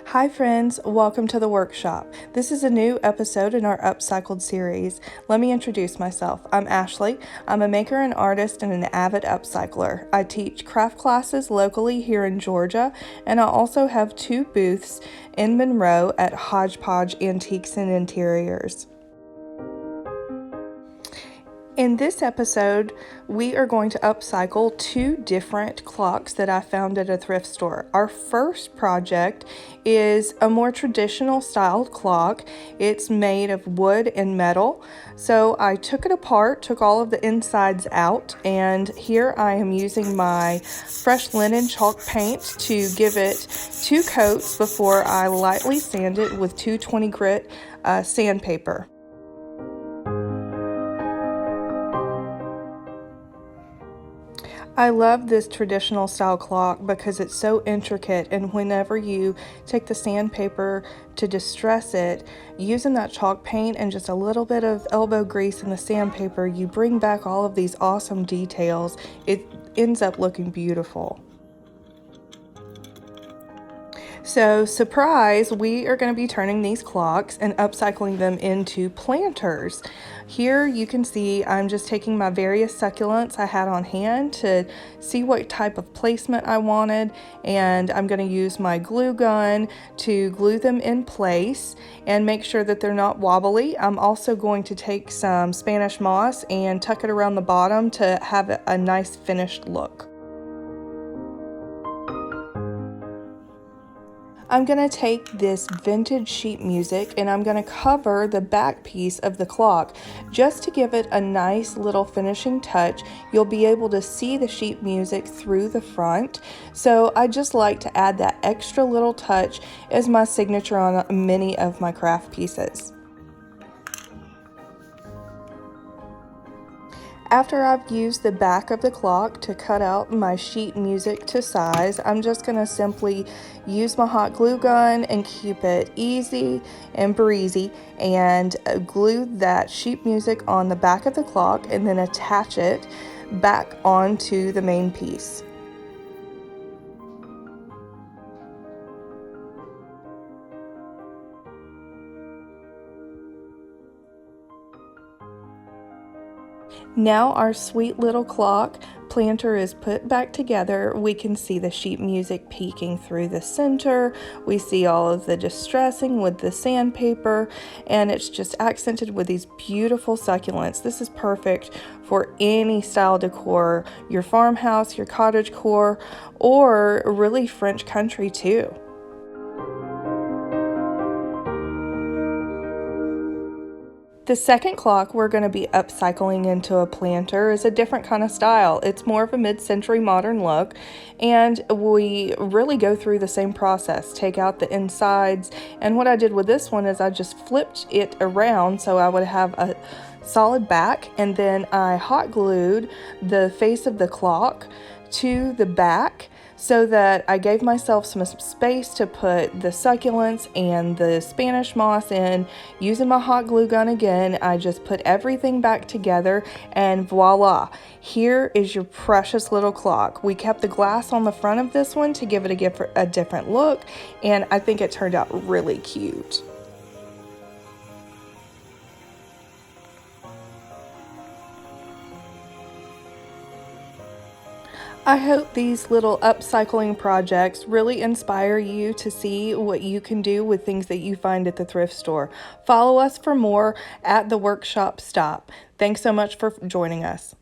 Hi friends, welcome to the workshop. This is a new episode in our Upcycled series. Let me introduce myself. I'm Ashley. I'm a maker and artist and an avid upcycler. I teach craft classes locally here in Georgia, and I also have 2 booths in Monroe at Hodgepodge Antiques and Interiors. In this episode, we are going to upcycle 2 different clocks that I found at a thrift store. Our first project is a more traditional styled clock. It's made of wood and metal. So I took it apart, took all of the insides out, and here I am using my fresh linen chalk paint to give it 2 coats before I lightly sand it with 220 grit sandpaper. I love this traditional style clock because it's so intricate, and whenever you take the sandpaper to distress it, using that chalk paint and just a little bit of elbow grease in the sandpaper, you bring back all of these awesome details. It ends up looking beautiful. So, surprise, we are going to be turning these clocks and upcycling them into planters. Here you can see I'm just taking my various succulents I had on hand to see what type of placement I wanted, and I'm going to use my glue gun to glue them in place and make sure that they're not wobbly. I'm also going to take some Spanish moss and tuck it around the bottom to have a nice finished look. I'm going to take this vintage sheet music and I'm going to cover the back piece of the clock just to give it a nice little finishing touch. You'll be able to see the sheet music through the front. So I just like to add that extra little touch as my signature on many of my craft pieces. After I've used the back of the clock to cut out my sheet music to size, I'm just going to simply use my hot glue gun and keep it easy and breezy and glue that sheet music on the back of the clock and then attach it back onto the main piece. Now our sweet little clock planter is put back together. We can see the sheet music peeking through the center. We see all of the distressing with the sandpaper, and it's just accented with these beautiful succulents. This is perfect for any style decor, your farmhouse, your cottage core, or really French country too. The second clock we're going to be upcycling into a planter is a different kind of style. It's more of a mid-century modern look, and we really go through the same process. Take out the insides, and what I did with this one is I just flipped it around so I would have a solid back, and then I hot glued the face of the clock to the back so that I gave myself some space to put the succulents and the Spanish moss in. Using my hot glue gun again, I just put everything back together, and voila, here is your precious little clock. We kept the glass on the front of this one to give it a different look, and I think it turned out really cute. I hope these little upcycling projects really inspire you to see what you can do with things that you find at the thrift store. Follow us for more at the workshop stop. Thanks so much for joining us.